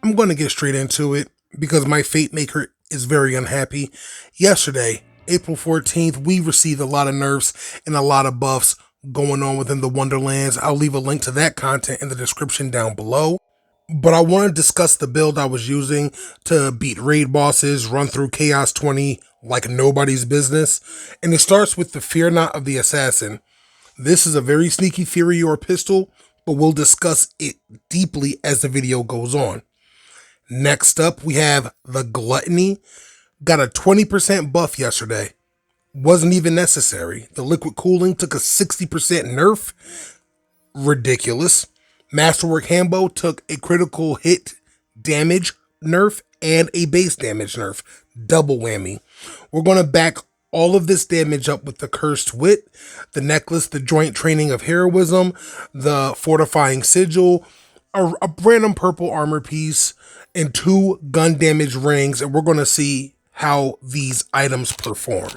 I'm going to get straight into it because my Fate Maker is very unhappy. Yesterday, April 14th, we received a lot of nerfs and a lot of buffs going on within the Wonderlands. I'll leave a link to that content in the description down below. But I want to discuss the build I was using to beat raid bosses, run through Chaos 20 like nobody's business. And it starts with the Fear Not of the Assassin. This is a very sneaky Furior pistol, but we'll discuss it deeply as the video goes on. Next up, we have the Gluttony. Got a 20% buff yesterday. Wasn't even necessary. The liquid cooling took a 60% nerf. Ridiculous. Masterwork Hambo took a critical hit damage nerf and a base damage nerf. Double whammy. We're going to back all of this damage up with the Cursed Wit, the necklace, the joint training of heroism, the fortifying sigil, a random purple armor piece, and 2 gun damage rings, and we're going to see how these items perform.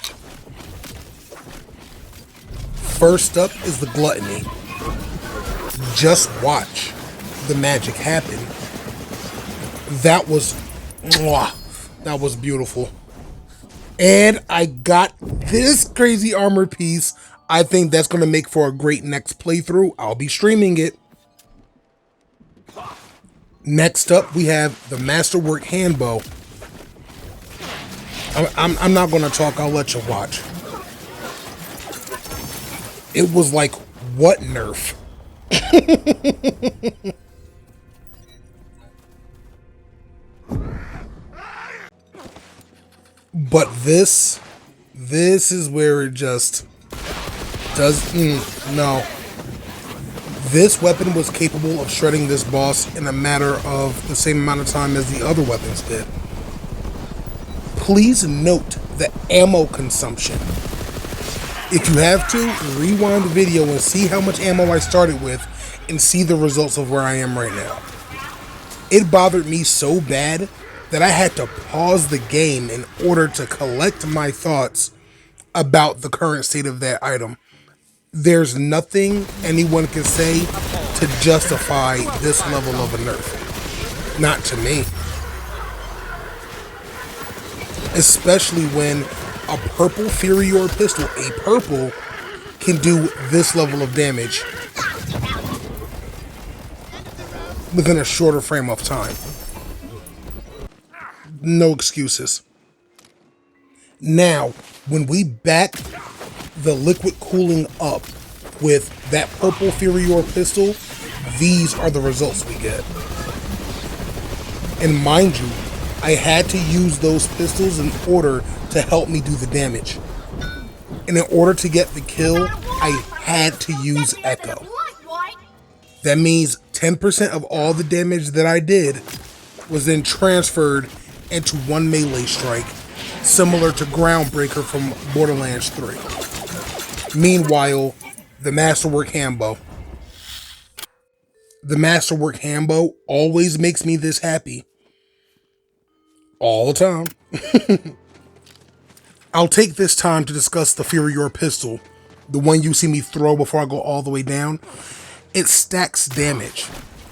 First up is the Gluttony. Just watch the magic happen. That was beautiful. And I got this crazy armor piece. I think that's going to make for a great next playthrough. I'll be streaming it. Next up, we have the Masterwork Handbow. I'm not going to talk. I'll let you watch. It was like, what nerf? But this is where it just does, no. This weapon was capable of shredding this boss in a matter of the same amount of time as the other weapons did. Please note the ammo consumption. If you have to, rewind the video and see how much ammo I started with and see the results of where I am right now. It bothered me so bad that I had to pause the game in order to collect my thoughts about the current state of that item. There's nothing anyone can say to justify this level of a nerf. Not to me. Especially when a purple Furior pistol, a purple, can do this level of damage within a shorter frame of time. No excuses. Now, when we back the liquid cooling up with that purple Furior pistol, these are the results we get. And mind you, I had to use those pistols in order to help me do the damage. And in order to get the kill, I had to use Echo. That means 10% of all the damage that I did was then transferred into one melee strike, similar to Groundbreaker from Borderlands 3. Meanwhile, the Masterwork Hambo. The Masterwork Hambo always makes me this happy. All the time. I'll take this time to discuss the Furior pistol, the one you see me throw before I go all the way down. It stacks damage.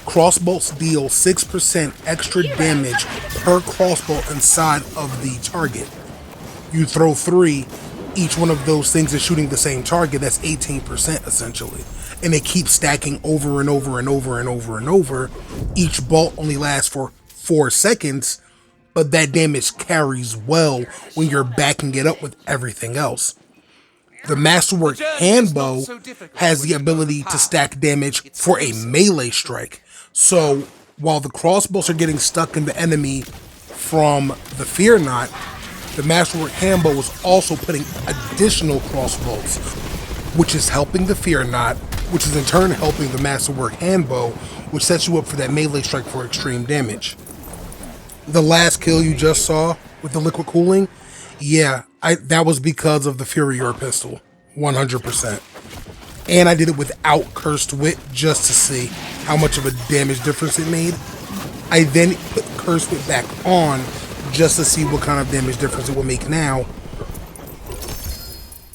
Crossbolts deal 6% extra damage per crossbow inside of the target. You throw 3, each one of those things is shooting the same target. That's 18% essentially. And it keeps stacking over and over and over and over and over. Each bolt only lasts for 4 seconds, but that damage carries well when you're backing it up with everything else. The Masterwork Handbow has the ability to stack damage for a melee strike. So while the crossbows are getting stuck in the enemy from the Fear Not, the Masterwork Handbow is also putting additional crossbows, which is helping the Fear Not, which is in turn helping the Masterwork Handbow, which sets you up for that melee strike for extreme damage. The last kill you just saw with the liquid cooling, yeah, that was because of the Furior pistol, 100%. And I did it without Cursed Wit just to see how much of a damage difference it made. I then put Cursed Wit back on just to see what kind of damage difference it will make now.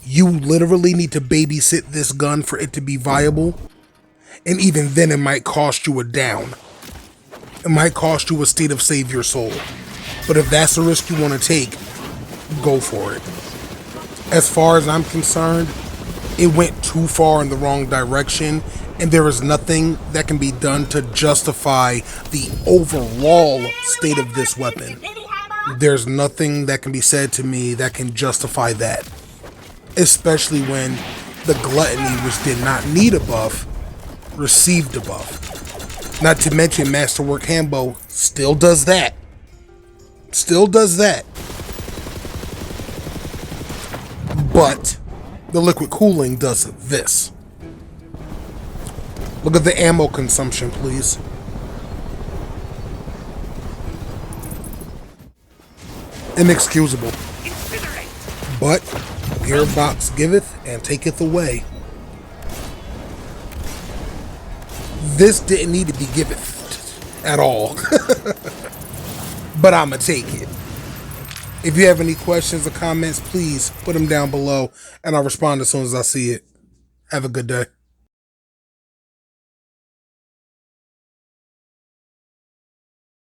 You literally need to babysit this gun for it to be viable. And even then it might cost you a down. It might cost you a state of save your soul. But if that's the risk you want to take, go for it. As far as I'm concerned, it went too far in the wrong direction, and there is nothing that can be done to justify the overall state of this weapon. There's nothing that can be said to me that can justify that. Especially when the Gluttony, which did not need a buff, received a buff. Not to mention Masterwork Hambo still does that. Still does that. But the liquid cooling does this. Look at the ammo consumption, please. Inexcusable. But Gearbox giveth and taketh away. This didn't need to be giveth at all. But I'ma take it. If you have any questions or comments, please put them down below and I'll respond as soon as I see it. Have a good day.